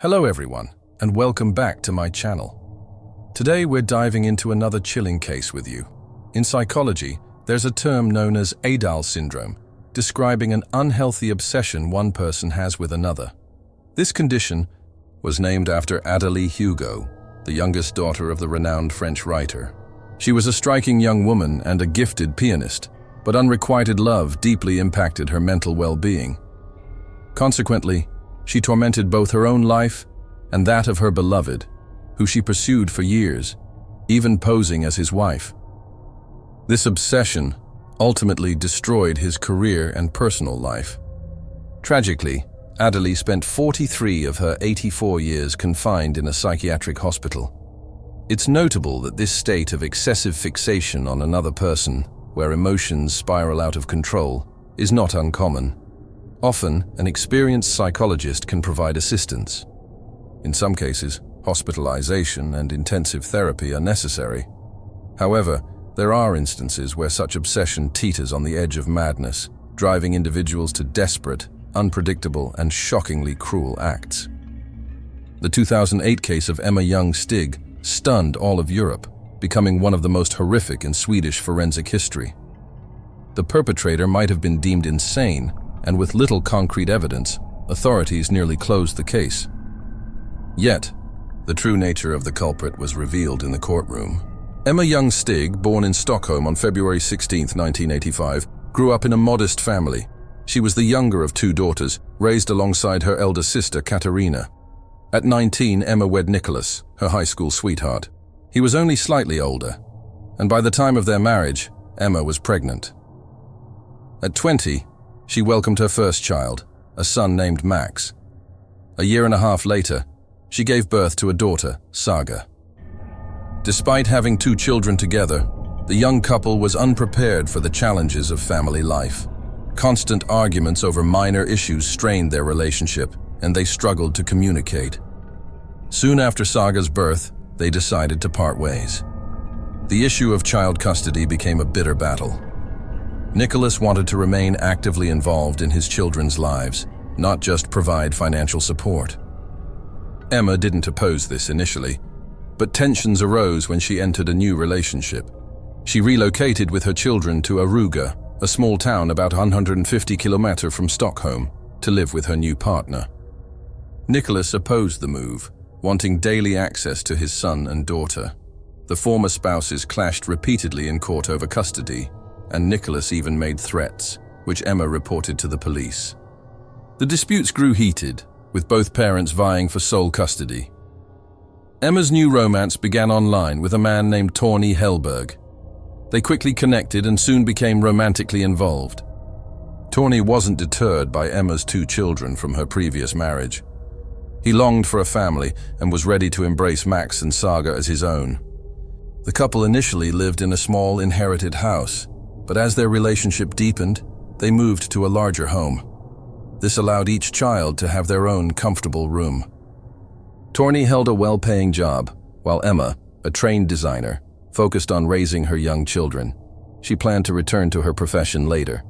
Hello everyone, and welcome back to my channel. Today we're diving into another chilling case with you. In psychology, there's a term known as Adal syndrome, describing an unhealthy obsession one person has with another. This condition was named after Adélie Hugo, the youngest daughter of the renowned French writer. She was a striking young woman and a gifted pianist, but unrequited love deeply impacted her mental well-being. Consequently, she tormented both her own life and that of her beloved, who she pursued for years, even posing as his wife. This obsession ultimately destroyed his career and personal life. Tragically, Adélie spent 43 of her 84 years confined in a psychiatric hospital. It's notable that this state of excessive fixation on another person, where emotions spiral out of control, is not uncommon. Often, an experienced psychologist can provide assistance. In some cases, hospitalization and intensive therapy are necessary. However, there are instances where such obsession teeters on the edge of madness, driving individuals to desperate, unpredictable, and shockingly cruel acts. The 2008 case of Emma Young Stig stunned all of Europe, becoming one of the most horrific in Swedish forensic history. The perpetrator might have been deemed insane, and with little concrete evidence, authorities nearly closed the case. Yet, the true nature of the culprit was revealed in the courtroom. Emma Young Stig, born in Stockholm on February 16, 1985, grew up in a modest family. She was the younger of two daughters, raised alongside her elder sister, Katarina. At 19, Emma wed Nicholas, her high school sweetheart. He was only slightly older, and by the time of their marriage, Emma was pregnant. At 20, she welcomed her first child, a son named Max. A year and a half later, she gave birth to a daughter, Saga. Despite having two children together, the young couple was unprepared for the challenges of family life. Constant arguments over minor issues strained their relationship, and they struggled to communicate. Soon after Saga's birth, they decided to part ways. The issue of child custody became a bitter battle. Nicholas wanted to remain actively involved in his children's lives, not just provide financial support. Emma didn't oppose this initially, but tensions arose when she entered a new relationship. She relocated with her children to Aruga, a small town about 150 kilometers from Stockholm, to live with her new partner. Nicholas opposed the move, wanting daily access to his son and daughter. The former spouses clashed repeatedly in court over custody, and Nicholas even made threats, which Emma reported to the police. The disputes grew heated, with both parents vying for sole custody. Emma's new romance began online with a man named Torny Hellberg. They quickly connected and soon became romantically involved. Torny wasn't deterred by Emma's two children from her previous marriage. He longed for a family and was ready to embrace Max and Saga as his own. The couple initially lived in a small inherited house, but as their relationship deepened, they moved to a larger home. This allowed each child to have their own comfortable room. Torny held a well-paying job, while Emma, a trained designer, focused on raising her young children. She planned to return to her profession later.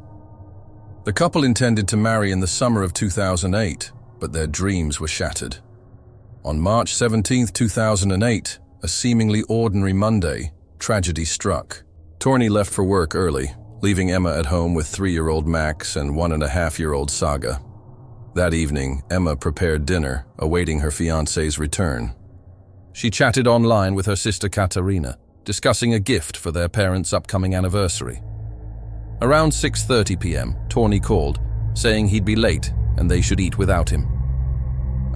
The couple intended to marry in the summer of 2008, but their dreams were shattered. On March 17, 2008, a seemingly ordinary Monday, tragedy struck. Torny left for work early, leaving Emma at home with 3-year-old Max and 1.5-year-old Saga. That evening, Emma prepared dinner, awaiting her fiancé's return. She chatted online with her sister Katarina, discussing a gift for their parents' upcoming anniversary. Around 6:30 p.m., Torny called, saying he'd be late and they should eat without him.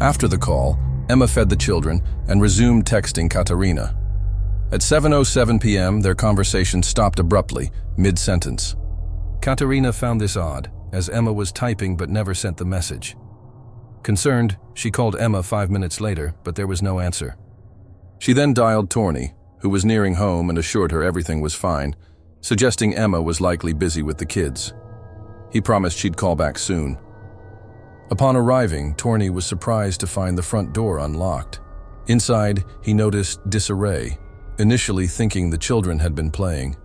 After the call, Emma fed the children and resumed texting Katarina. At 7:07 p.m., their conversation stopped abruptly, mid-sentence. Katarina found this odd, as Emma was typing but never sent the message. Concerned, she called Emma 5 minutes later, but there was no answer. She then dialed Torny, who was nearing home, and assured her everything was fine, suggesting Emma was likely busy with the kids. He promised she'd call back soon. Upon arriving, Torny was surprised to find the front door unlocked. Inside, he noticed disarray, initially thinking the children had been playing.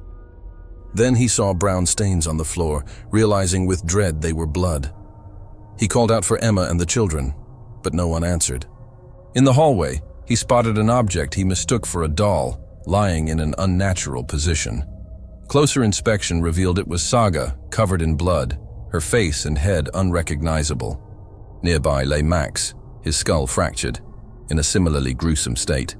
Then he saw brown stains on the floor, realizing with dread they were blood. He called out for Emma and the children, but no one answered. In the hallway, he spotted an object he mistook for a doll, lying in an unnatural position. Closer inspection revealed it was Saga, covered in blood, her face and head unrecognizable. Nearby lay Max, his skull fractured, in a similarly gruesome state.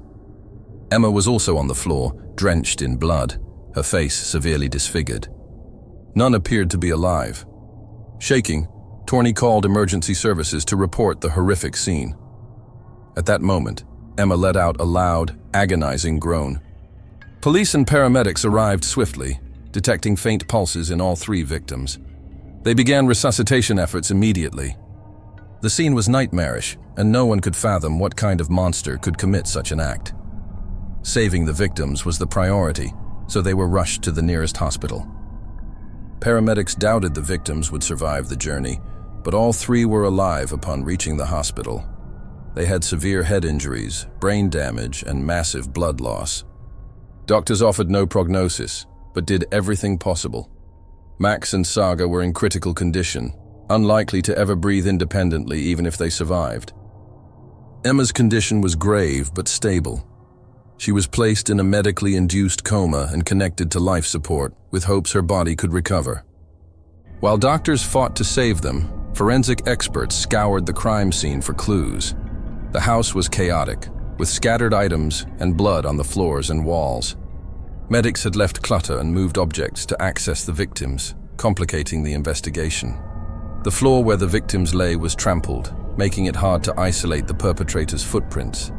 Emma was also on the floor, drenched in blood, her face severely disfigured. None appeared to be alive. Shaking, Torney called emergency services to report the horrific scene. At that moment, Emma let out a loud, agonizing groan. Police and paramedics arrived swiftly, detecting faint pulses in all 3 victims. They began resuscitation efforts immediately. The scene was nightmarish, and no one could fathom what kind of monster could commit such an act. Saving the victims was the priority, so they were rushed to the nearest hospital. Paramedics doubted the victims would survive the journey, but all 3 were alive upon reaching the hospital. They had severe head injuries, brain damage, and massive blood loss. Doctors offered no prognosis, but did everything possible. Max and Saga were in critical condition, unlikely to ever breathe independently even if they survived. Emma's condition was grave but stable. She was placed in a medically induced coma and connected to life support, with hopes her body could recover. While doctors fought to save them, forensic experts scoured the crime scene for clues. The house was chaotic, with scattered items and blood on the floors and walls. Medics had left clutter and moved objects to access the victims, complicating the investigation. The floor where the victims lay was trampled, making it hard to isolate the perpetrator's footprints.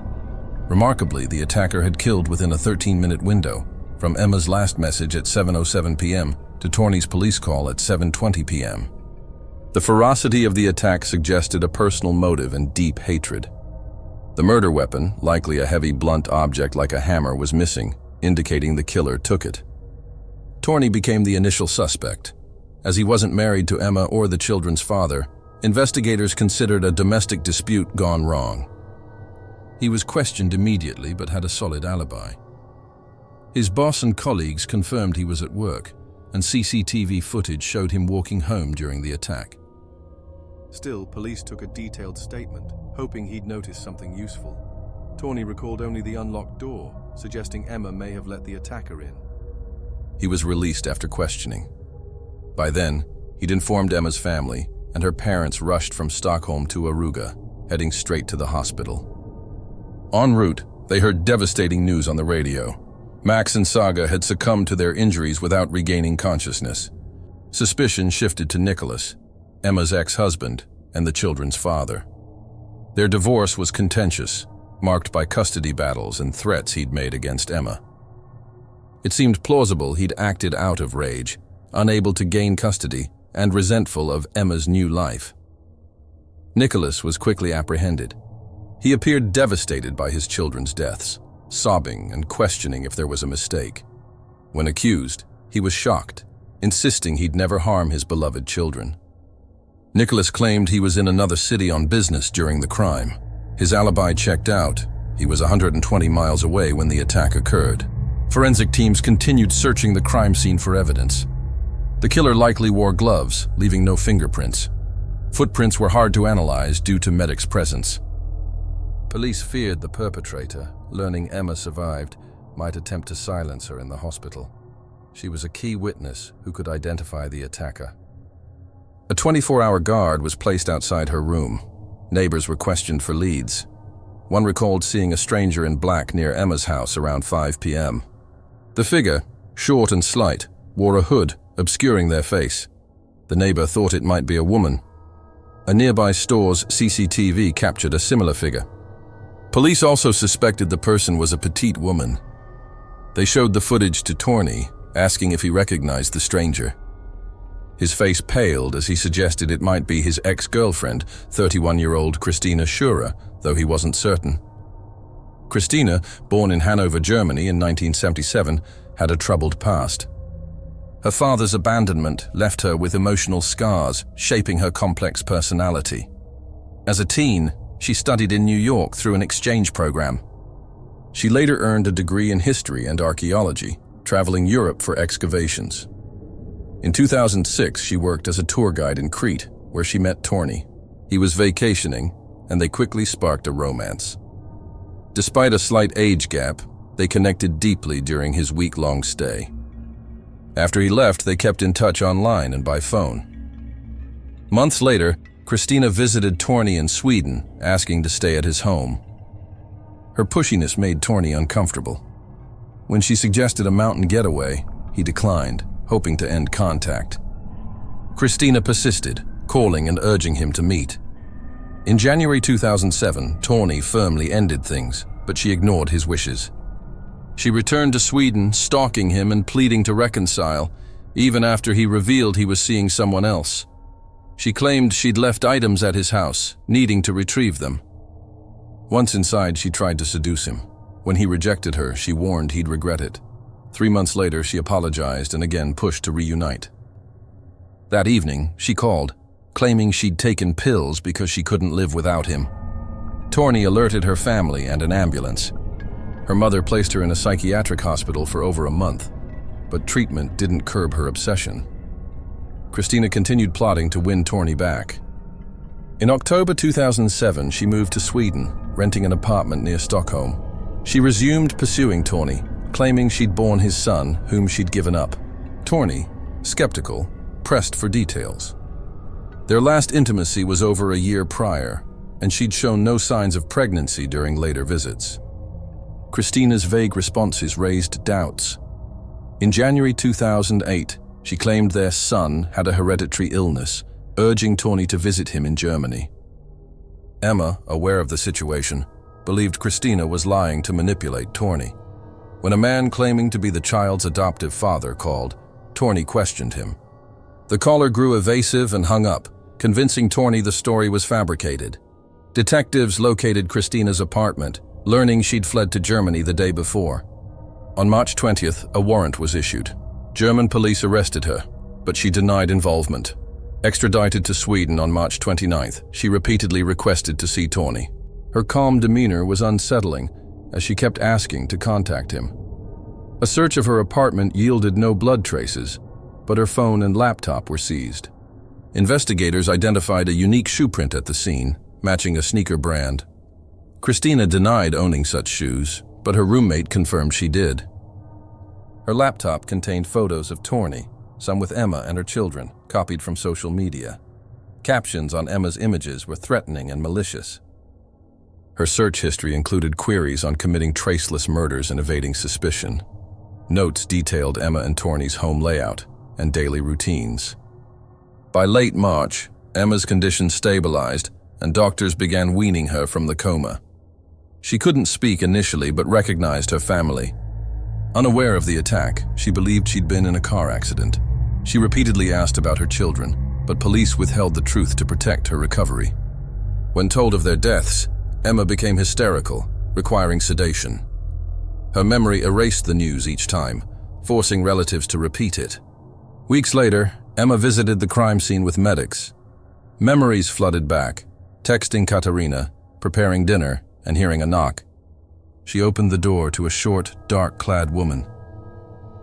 Remarkably, the attacker had killed within a 13-minute window, from Emma's last message at 7:07 p.m. to Torney's police call at 7:20 p.m. The ferocity of the attack suggested a personal motive and deep hatred. The murder weapon, likely a heavy blunt object like a hammer, was missing, indicating the killer took it. Torney became the initial suspect. As he wasn't married to Emma or the children's father, investigators considered a domestic dispute gone wrong. He was questioned immediately but had a solid alibi. His boss and colleagues confirmed he was at work, and CCTV footage showed him walking home during the attack. Still, police took a detailed statement, hoping he'd notice something useful. Torney recalled only the unlocked door, suggesting Emma may have let the attacker in. He was released after questioning. By then, he'd informed Emma's family, and her parents rushed from Stockholm to Aruga, heading straight to the hospital. En route, they heard devastating news on the radio. Max and Saga had succumbed to their injuries without regaining consciousness. Suspicion shifted to Nicholas, Emma's ex-husband, and the children's father. Their divorce was contentious, marked by custody battles and threats he'd made against Emma. It seemed plausible he'd acted out of rage, unable to gain custody and resentful of Emma's new life. Nicholas was quickly apprehended. He appeared devastated by his children's deaths, sobbing and questioning if there was a mistake. When accused, he was shocked, insisting he'd never harm his beloved children. Nicholas claimed he was in another city on business during the crime. His alibi checked out. He was 120 miles away when the attack occurred. Forensic teams continued searching the crime scene for evidence. The killer likely wore gloves, leaving no fingerprints. Footprints were hard to analyze due to medics' presence. Police feared the perpetrator, learning Emma survived, might attempt to silence her in the hospital. She was a key witness who could identify the attacker. A 24-hour guard was placed outside her room. Neighbors were questioned for leads. One recalled seeing a stranger in black near Emma's house around 5 p.m. The figure, short and slight, wore a hood, obscuring their face. The neighbor thought it might be a woman. A nearby store's CCTV captured a similar figure. Police also suspected the person was a petite woman. They showed the footage to Torney, asking if he recognized the stranger. His face paled as he suggested it might be his ex-girlfriend, 31-year-old Christina Schura, though he wasn't certain. Christina, born in Hanover, Germany in 1977, had a troubled past. Her father's abandonment left her with emotional scars, shaping her complex personality. As a teen, she studied in New York through an exchange program. She later earned a degree in history and archaeology, traveling Europe for excavations. In 2006, she worked as a tour guide in Crete, where she met Torney. He was vacationing, and they quickly sparked a romance. Despite a slight age gap, they connected deeply during his week-long stay. After he left, they kept in touch online and by phone. Months later, Christina visited Torny in Sweden, asking to stay at his home. Her pushiness made Torny uncomfortable. When she suggested a mountain getaway, he declined, hoping to end contact. Christina persisted, calling and urging him to meet. In January 2007, Torny firmly ended things, but she ignored his wishes. She returned to Sweden, stalking him and pleading to reconcile, even after he revealed he was seeing someone else. She claimed she'd left items at his house, needing to retrieve them. Once inside, she tried to seduce him. When he rejected her, she warned he'd regret it. 3 months later, she apologized and again pushed to reunite. That evening, she called, claiming she'd taken pills because she couldn't live without him. Torny alerted her family and an ambulance. Her mother placed her in a psychiatric hospital for over a month, but treatment didn't curb her obsession. Christina continued plotting to win Torny back. In October 2007, she moved to Sweden, renting an apartment near Stockholm. She resumed pursuing Torny, claiming she'd borne his son, whom she'd given up. Torny, skeptical, pressed for details. Their last intimacy was over a year prior, and she'd shown no signs of pregnancy during later visits. Christina's vague responses raised doubts. In January 2008, she claimed their son had a hereditary illness, urging Torny to visit him in Germany. Emma, aware of the situation, believed Christina was lying to manipulate Torny. When a man claiming to be the child's adoptive father called, Torny questioned him. The caller grew evasive and hung up, convincing Torny the story was fabricated. Detectives located Christina's apartment, learning she'd fled to Germany the day before. On March 20th, a warrant was issued. German police arrested her, but she denied involvement. Extradited to Sweden on March 29th, she repeatedly requested to see Torny. Her calm demeanor was unsettling, as she kept asking to contact him. A search of her apartment yielded no blood traces, but her phone and laptop were seized. Investigators identified a unique shoe print at the scene, matching a sneaker brand. Christina denied owning such shoes, but her roommate confirmed she did. Her laptop contained photos of Torny, some with Emma and her children, copied from social media. Captions on Emma's images were threatening and malicious. Her search history included queries on committing traceless murders and evading suspicion. Notes detailed Emma and Torny's home layout and daily routines. By late March, Emma's condition stabilized, and doctors began weaning her from the coma. She couldn't speak initially, but recognized her family. Unaware of the attack, she believed she'd been in a car accident. She repeatedly asked about her children, but police withheld the truth to protect her recovery. When told of their deaths, Emma became hysterical, requiring sedation. Her memory erased the news each time, forcing relatives to repeat it. Weeks later, Emma visited the crime scene with medics. Memories flooded back, texting Katarina, preparing dinner, and hearing a knock. She opened the door to a short, dark-clad woman.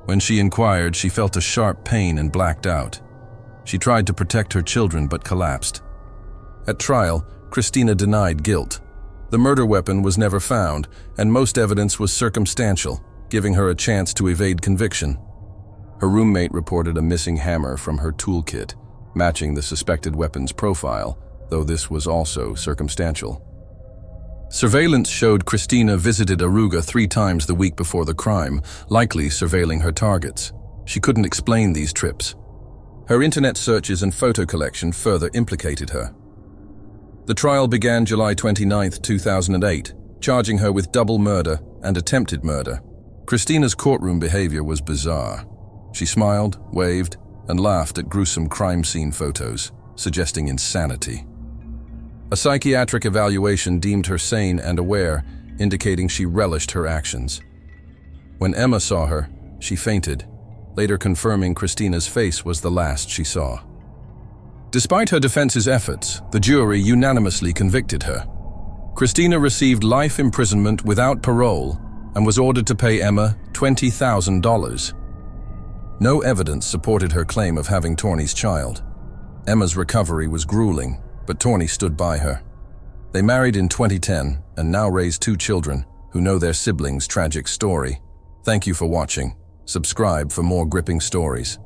When she inquired, she felt a sharp pain and blacked out. She tried to protect her children but collapsed. At trial, Christina denied guilt. The murder weapon was never found, and most evidence was circumstantial, giving her a chance to evade conviction. Her roommate reported a missing hammer from her toolkit, matching the suspected weapon's profile, though this was also circumstantial. Surveillance showed Christina visited Aruga 3 times the week before the crime, likely surveilling her targets. She couldn't explain these trips. Her internet searches and photo collection further implicated her. The trial began July 29, 2008, charging her with double murder and attempted murder. Christina's courtroom behavior was bizarre. She smiled, waved, and laughed at gruesome crime scene photos, suggesting insanity. A psychiatric evaluation deemed her sane and aware, indicating she relished her actions. When Emma saw her, she fainted, later confirming Christina's face was the last she saw. Despite her defense's efforts, the jury unanimously convicted her. Christina received life imprisonment without parole and was ordered to pay Emma $20,000. No evidence supported her claim of having Torny's child. Emma's recovery was grueling, but Torny stood by her. They married in 2010 and now raise 2 children, who know their siblings' tragic story. Thank you for watching. Subscribe for more gripping stories.